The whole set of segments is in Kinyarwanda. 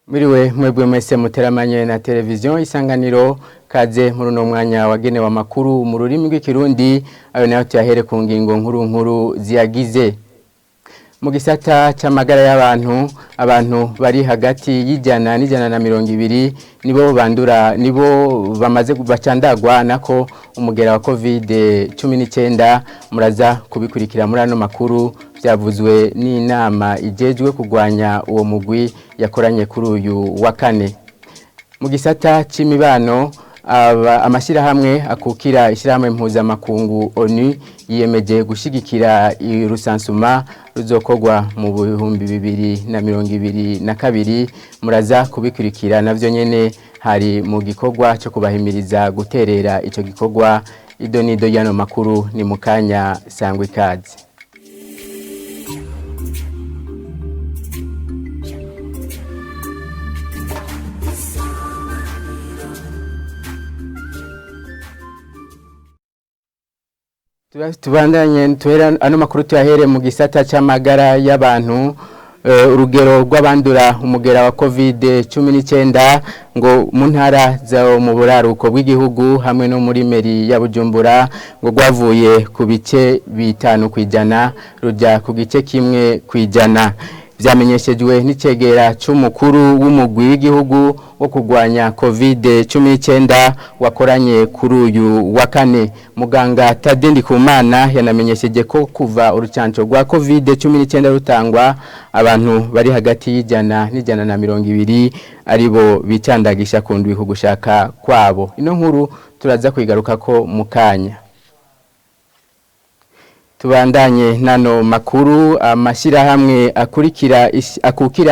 Miriwe mwebwe mwese muteramanye na television Isanganiro kaze muri no mwanya wagenewe amakuru mu rurimi rw'ikirundi ayo nayo tuyahere ku ngingo nkuru ziyagize. Mu gisata c'amagara y'abantu bari hagati y'ijana n'ijana na 200 nibo bamaze bacandagwa nako umugera wa COVID-19 muraza kubikurikira muri ano makuru byavuzwe n'inama ijejwe kugwanya uwo mugwi yakoranye kuri uyu wa kane. Mu gisata c'imibano amashyirahamwe akukira ishyirahamwe mpuzamakungu ONU yiyemeje gushigikira irusansuma ruzokogwa mu 2022 muraza kubikurikira navyo nyene hari mu gikogwa cyo kubahimiriza guterera ico gikogwa idonido yano makuru ni mukanya sangwe kazi. Tubandanye tuhera ano makuru tuyahere mu gisata c'amagara y'abantu urugero rw'abandura umugera wa COVID-19 ngo mu ntara za mu buraruko bw'igihugu hamwe no muri meri ya Bujumbura ngo gwavuye ku bice 5% ruja ku gice kimwe kwijana. Vyamenyeshejwe n'icegera c'umukuru w'umugwi w'igihugu wo kugwanya COVID-19 wakoranye kuri uyu wa kane. Muganga Tadendi Kumana yanamenyesheje ko kuva urucanco rwa COVID-19 rutangwa abantu bari hagati y'ijana n'ijana na 200 aribo bicandagisha kundwi ku gushaka kwabo. Ino nkuru turaza kwigaruka ko mukanya. Tubandanye nano makuru amashyirahamwe akukira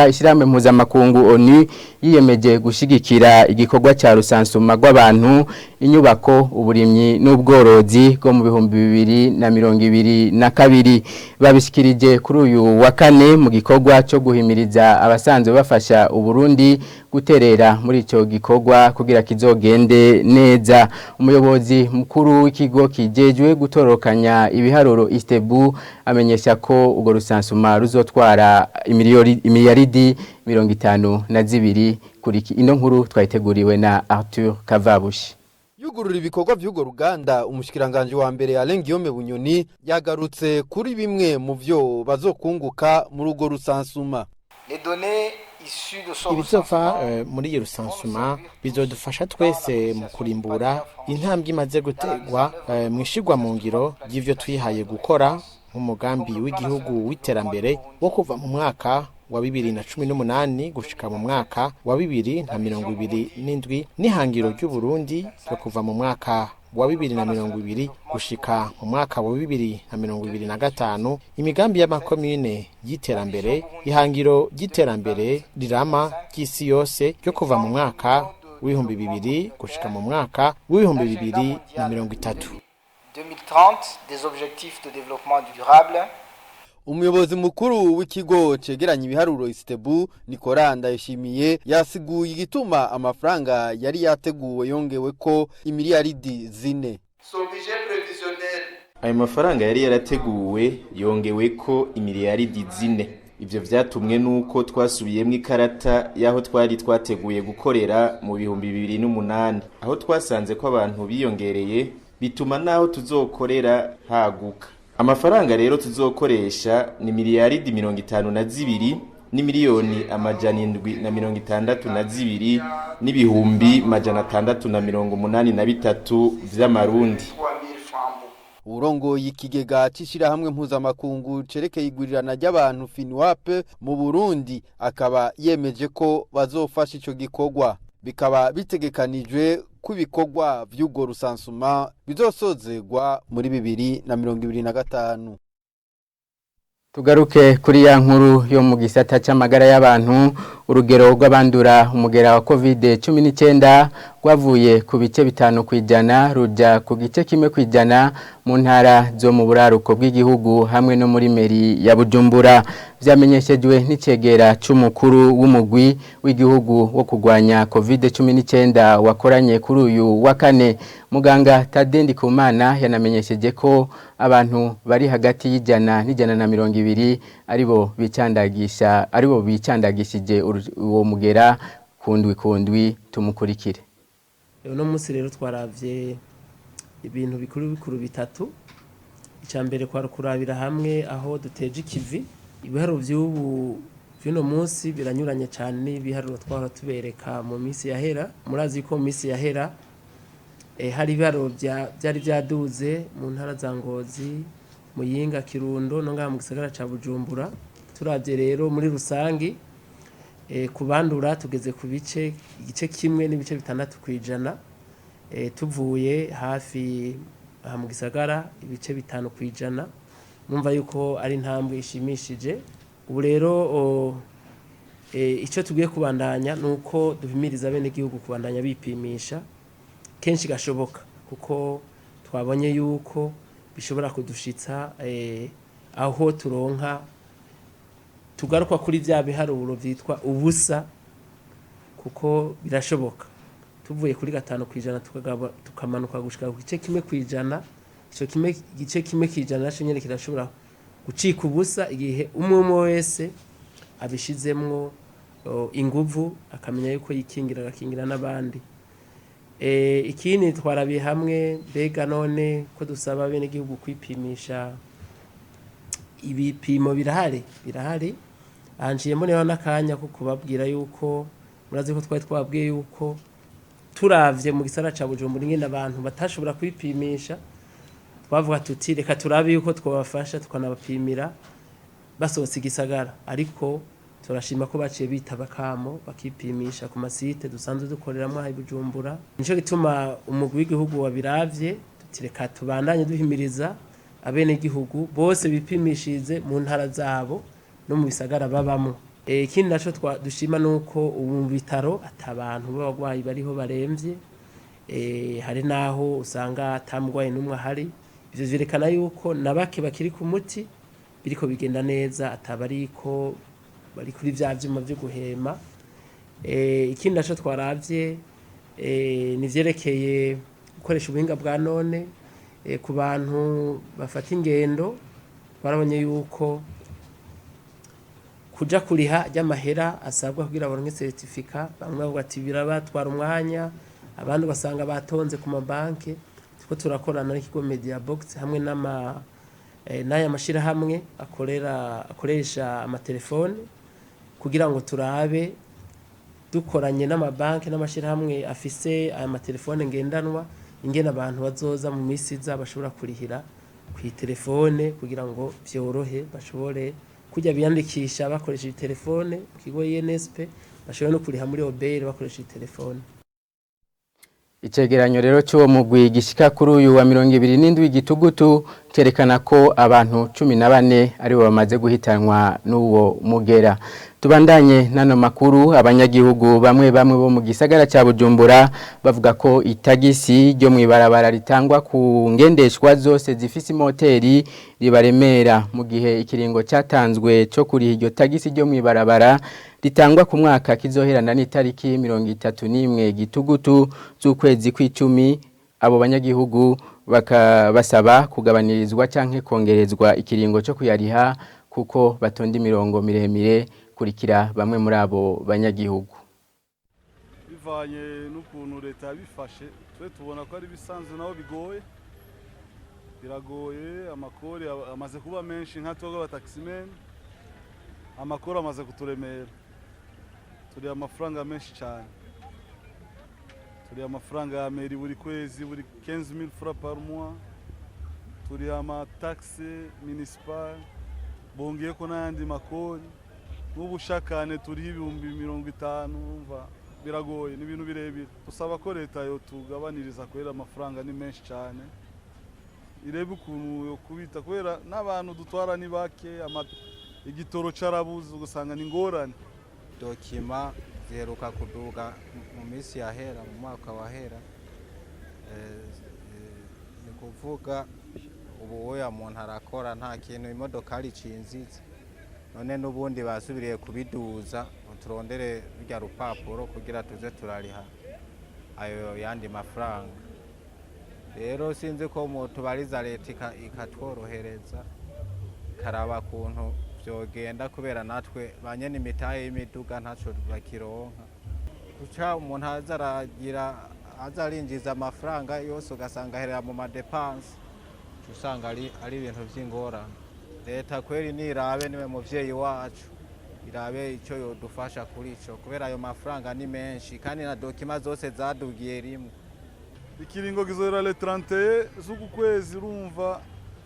ishyirahamwe mpuzamakungu ONU yiyemeje gushigikira igikorwa cya rusansuma rw'abantu inyubako uburimyi n'ubworozi bwo mu 2022 babishikirije kuri uyu wa kane mu gikorwa cyo guhimiriza abasanzwe bafasha uburundi guterera muri ico gikorwa kugira kizogende neza. Umuyobozi mukuru w'ikigo kijejwe gutorokanya ibiharuro Istebu amenyesha ko ugo rusansuma ruzotwara imiliyaridi 52 kuriki. Ino nkuru twayiteguriwe na Arthur Kavabushi. Yugurura ibikorwa by'ugo ruganda umushikiranganje wa mbere Alain Guillaume Bunyoni yagarutse kuri bimwe mu vyo bazokunguka muri ugo rusansuma. Ibizova muri iyo rusansuma bizodufasha twese mu kurimbura intambwe imaze gutegwa mwishigwa mu ngiro y'ivyo twihaye gukora nk'umugambi w'igihugu w'iterambere wo kuva mu mwaka wa 2018 gushika mu mwaka wa 2027 n'ihangiro ry'u Burundi ryo kuva mu mwaka wa 2020 gushika mu mwaka wa 2025 imigambi y'amakomune y'iterambere ihangiro y'iterambere rirama ry'isi yose ryo kuva mu mwaka w'ibihumbi 2000 gushika mu mwaka w'ibihumbi 2030 des objectifs de développement durable. Umuyobozi mukuru w'ikigo cegeranya ibiharuro Istebu Nikoranda yashimiye yasiguye igituma amafaranga yari yateguwe yongewe ko imiliyaridi 4. Ayo mafaranga yari yarateguwe yongewe ko imiliyaridi 4. Ivyo vyatumwe nuko twasubiyemwe ikarata yaho twari twateguye gukorera mu 2008 aho twasanze ko abantu biyongereye bituma naho tuzokorera haguka. Amafaranga rero tuzokoresha ni miliyaridi 52 ni miliyoni 762 n'ibihumbi 683 vy'amarundi. Urongo y'ikigega cishirahamwe mpuzamakungu cerekeye igurirana ry'abantu FINWAP mu Burundi akaba yemeje ko bazofasha ico gikorwa bikaba bitegekanijwe kubikorwa vy'ugo rusansuma bizosozegwa muri 2025. Tugaruke kuri ya nkuru yo mu gisata c'amagara y'abantu urugero rw'abandura umugera wa COVID-19 rwavuye ku bice 5 kwijana ruja ku gice kimwe kwijana mu ntara zo mu buraruko bw'igihugu hamwe no muri meri ya Bujumbura. Vyamenyeshejwe n'icegera c'umukuru w'umugwi w'igihugu wo kugwanya COVID-19 wakoranye kuri uyu wa kane. Muganga Tade Ndikumana yanamenyesheje ko abantu bari hagati y'ijana n'ijana na 200 aribo bicandagishije uwo mugera kundwi tumukurikire. Uno munsi rero twaravye ibintu bikuru bitatu. Icambere kwa kurabira hamwe aho duteje ikivi. Ibiharuro vy'uno munsi biranyuranye cyane n'ibiharuro twahora tubereka mu minsi yahera. Murazi ko mu minsi yahera hari ibiharuro byari byaduze mu ntara za Ngozi, Muyinga, Kirundo no ngaha mu gisagara ca Bujumbura. Turavye rero muri rusangi kubandura tugeze ku igice kimwe n'ibice 6 kwijana, tuvuye hafi aha mu gisagara ibice 5 kwijana. Numva yuko ari intambwe ishimishije. Ubu rero icyo tugiye kubandanya nuko duhimiriza bene igihugu kubandanya bipimisha kenshi gashoboka, kuko twabonye yuko bishobora kudushitsa aho turonka tugaruka kuri bya biharuro vyitwa ubusa, kuko birashoboka tuvuye kuri 5 kwijana tukamanuka gushika ku gice kimwe kwijana. Ico gice kimwe kwijana naco nyene kirashobora gucika ubusa igihe umwe wese abishizemwo inguvu akamenya yuko yikingira agakingira n'abandi. Ikindi twarabiye hamwe mbega none ko dusaba bene igihugu kwipimisha. Ibipimo birahari anjiye mbone n'akanya ko kubabwira yuko murazi ko twabwiye yuko turavye mu gisara ca Bujumbura ingene abantu batashobora kwipimisha, twavuga tuti reka turabe yuko twabafasha tukanabapimira basohotse igisagara. Ariko turashima ko baciye bitaba kamo bakipimisha ku masite dusanzwe dukoreramo ha Bujumbura. Nico gituma umugwi w'igihugu wabiravye tuti reka tubandanye duhimiriza abene igihugu bose bipimishize mu ntara zabo no mu bisagara babamo. Ikindi naco dushima nuko ubu bitaro atabantu b'abagwayi bariho baremvye, hari naho usanga atamugwayi numwe hari. Ivyo vyerekana yuko nabake bakiri ku muti biriko bigenda neza, atabariko bari kuri vya vyuma vyo guhema. Ikindi naco twaravye nivyerekeye gukoresha ubuhinga bwa none ku bantu bafata ingendo. Twarabonye yuko kuja kuriha ry'amahera asabwa kugira baronke certificat, bamwe bavuga ati birabatwara umwanya, abandi basanga batonze ku mabanke. Tuko turakorana n'ikigo Media Box hamwe n'aya mashira hamwe akoresha amatelefone kugira ngo turabe dukoranye n'amabanke n'amashira hamwe afise aya matelefone ngendanwa ingena abantu bazoza mu misiza bashobora kurihira ku telefone kugira ngo vyorohe bashobore kujya biyandikisha bakoresheje telefone ku kigo INSP, bashobora no kuriha muri obere bakoresheje telefone. Icegeranyo rero cy'uwo mugwi gishika kuri uyu wa 27 gitugutu cerekana ko abantu 14 ari bo bamaze guhitanwa n'uwo mugera. Tubandanye nano makuru. Abanyagihugu bamwe bo mu gisagara ca Bujumbura bavuga ko itagisi ryo mwibarabara ritangwa ku ngendeshwa zose zifise moteri ribaremera, mu gihe ikiringo cyatanzwe cyo kuri iryo tagisi ryo mwibarabara ritangwa ku mwaka kizoherana n'itariki 31 gitugutu z'ukwezi kw'icumi. Abo banyagihugu bakabasaba kugabanirizwa canke kongerezwa ikiringo cyo kuyariha kuko batonda imirongo miremire. Kurikira bamwe muri abo banyagihugu. Bivanye n'ukuntu leta bifashe twe tubona ko ari bisanzwe naho biragoye. Amakori amaze kuba menshi nka twebwe abataximen, amakori amaze kuturemera. Turi amafaranga menshi cyane, turi amafaranga ya meri buri kwezi buri 15,000 francs par mois, turi amataxe municipal bongeye ko n'andi makori. N'ubushakane turi 50,000 umva biragoye, n'ibintu birebire. Tusaba ko leta yo tugabaniriza kwera amafaranga ni menshi cyane, irebe ukuntu yo kubita kwera n'abantu dutwara ni bake, igitoro carabuze ugasanga ni ngorane. Dokima ziheruka kuduga mu minsi yahera mu mwaka wahera ni kuvuga ubu oya muntu arakora nta kintu imodokari cinziza none n'ubundi basubiriye kubiduza turondere rya rupapuro kugira tuze turariha ayo yandi mafaranga rero sinzi ko tubariza leta ikatworohereza karaba kuntu byogenda kubera natwe banyene imitahe y'imiduga ntaco bakironka uca umuntu azarinjiza amafaranga yose ugasanga aherera mu madepanse usanga ari ibintu by'ingorane leta kweri nirabe niwe muvyeyi wacu irabe ico yodufasha kuri ico kubera ayo mafaranga ni menshi kandi na dokima zose zadugiye rimwe ikiringo kizohera le 31 z'uku kwezi urumva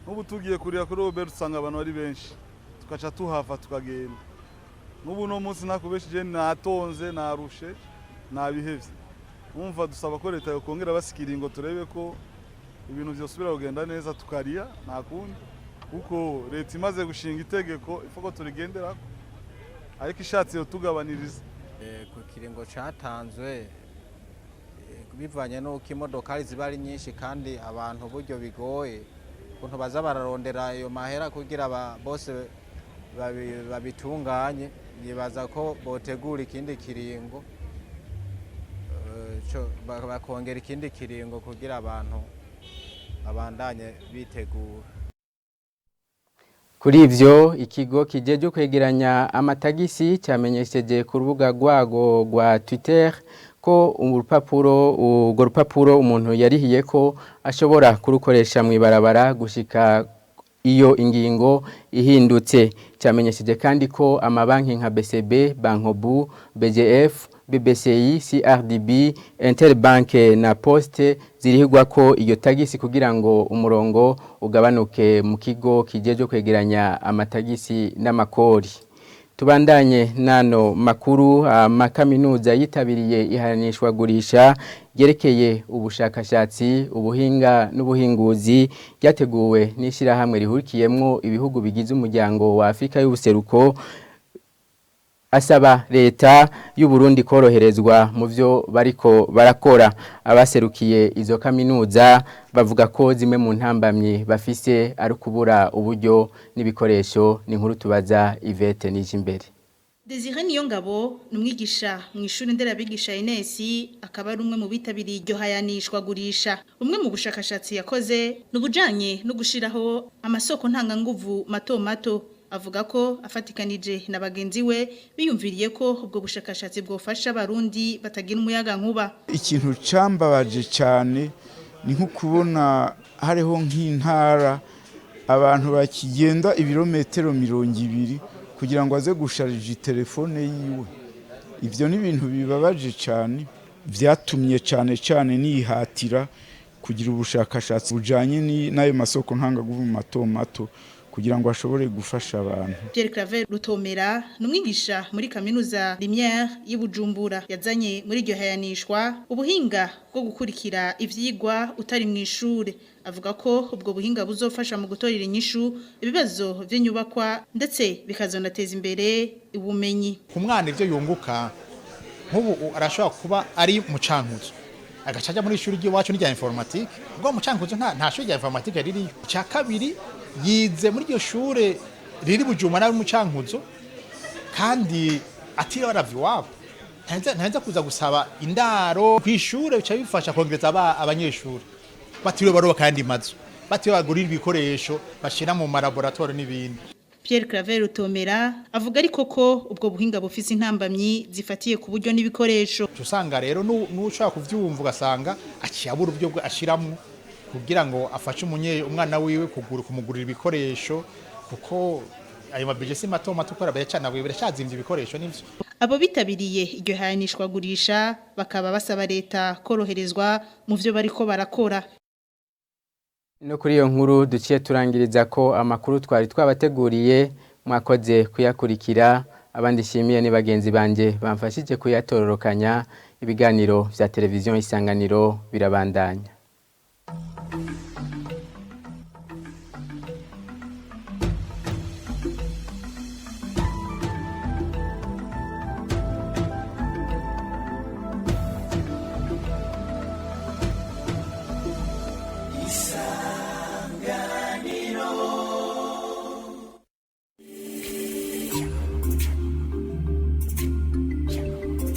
n'ubu tugiye kurira kuri Robert usanga abantu ari benshi tukaca tuhava tukagenda n'ubu no munsi nakubeshije natonze narushe nabihevye umva dusaba ko leta yokongera basikiringo turebe ko ibintu byosubira kugenda neza tukariya nakundi kuko leta imaze gushinga itegeko ifoko turigenderako ariko ishatse yo tugabaniriza ku kiringo catanzwe bivanye n'uko imodokari ziba ari nyinshi kandi abantu buryo bigoye kuntu baza bararondera ayo mahera kugira bose babitunganye yibaza ko botegura ikindi kiringo bakongera ikindi kiringo kugira abantu abandanye bitegura. Kuri ivyo ikigo kijeje kwegeranya amatagisi cyamenyesheje ku rubuga rwago rwa Twitter ko urwo rupapuro umuntu yarihiye ko ashobora kurukoresha mu ibarabara gushika iyo ingingo ihindutse. Cyamenyesheje kandi ko amabanki nka BCB, Bankobu, BGF, BBCI, CRDB, Interbank na Poste zirihigwa ko iyo tagisi kugira ngo umurongo ugabanuke mu kigo kijeje kwegeranya amatagisi n'amakori. Tubandanye nano makuru amakaminuza yitabiriye ihanishwa gurisha gerekeye ubushakashatsi ubuhinga n'ubuhinguzi ryateguwe n'ishira hamwe rihurikiyemwo ibihugu bigize umuryango wa Afrika y'ubuseruko asaba leta y'u Burundi koroherezwa mu byo bariko barakora. Abaserukiye izo kaminuza bavuga ko zimwe mu ntambamye bafise ari kubura uburyo n'ibikoresho. Ni nkuru tubaza Yvette Nijimbere. Desire Niyongabo numwigisha mu ishuri nderabigisha Ines akaba ari umwe mu bitabiriye iryo hayanishwa gurisha. Umwe mu bushakashatsi yakoze n'ubujanye no gushiraho amasoko ntanganguvu mato mato. Avuga ko afatikanije na bagenzi we biyumviriye ko ubwo bushakashatsi bwofasha abarundi batagira umuyaga nkuba. Ikintu cambabaje cyane ni nko kubona hariho nk'intara abantu bakigenda ibirometero 200 kugira ngo aze gusharija telefone yiwe. Ivyo ni ibintu bibabaje cyane vyatumye cyane nihatira kugira ubushakashatsi bujanye n'ayo masoko ntangaguvu mato mato kugira ngo ashobore gufasha abantu. Pierre Claver Rutomera numwigisha muri kaminuza Lumière y'Ibujumbura yazanye muri iryo hayanishwa ubuhinga bwo gukurikira ivyigwa utari mu ishure. Avuga ko ubwo buhinga buzofasha mu gutorera inyishu ibibazo by'inyubakwa ndetse bikazonateza imbere ubumenyi. Ku mwana ivyo yunguka nk'ubu arashobora kuba ari mu cankuzo agacaja muri ishuri ry'iwacu n'irya informatique ubwo mu cankuzo nta shuri rya informatique riri. Cya kabiri yize muri iryo shure riri Bujumbura na mu cankuzo kandi atira baravyi wabo ntaza kuza gusaba indaro kwishure bica bifasha kongereza abanyeshuri batiriwe baroba kandi mazu batiriwe bagurira ibikoresho bashira mu laboratoire n'ibindi. Pierre Claver Rutomera avuga ariko ko ubwo buhinga bufise intambamyi zifatiye ku buryo n'ibikoresho. Tusanga rero n'ushaka kuvyumva ugasanga akiyabura ubyo ashiramwe kugira ngo afashe umwana wiwe kumugurira ibikoresho kuko ayo mabijesi mato mato ukora bayacana bwe birashazimvye ibikoresho n'ivyo. Abo bitabiriye iryo hayanishwa gurisha bakaba basaba leta koroherezwa mu byo bariko barakora. No kuri iyo nkuru duciye turangiriza ko amakuru twari twabateguriye mwakoze kuyakurikira. Abandi shimiye ni bagenzi banje bamfashije kuyatororokanya. Ibiganiro vya televiziyo Isanganiro birabandanya.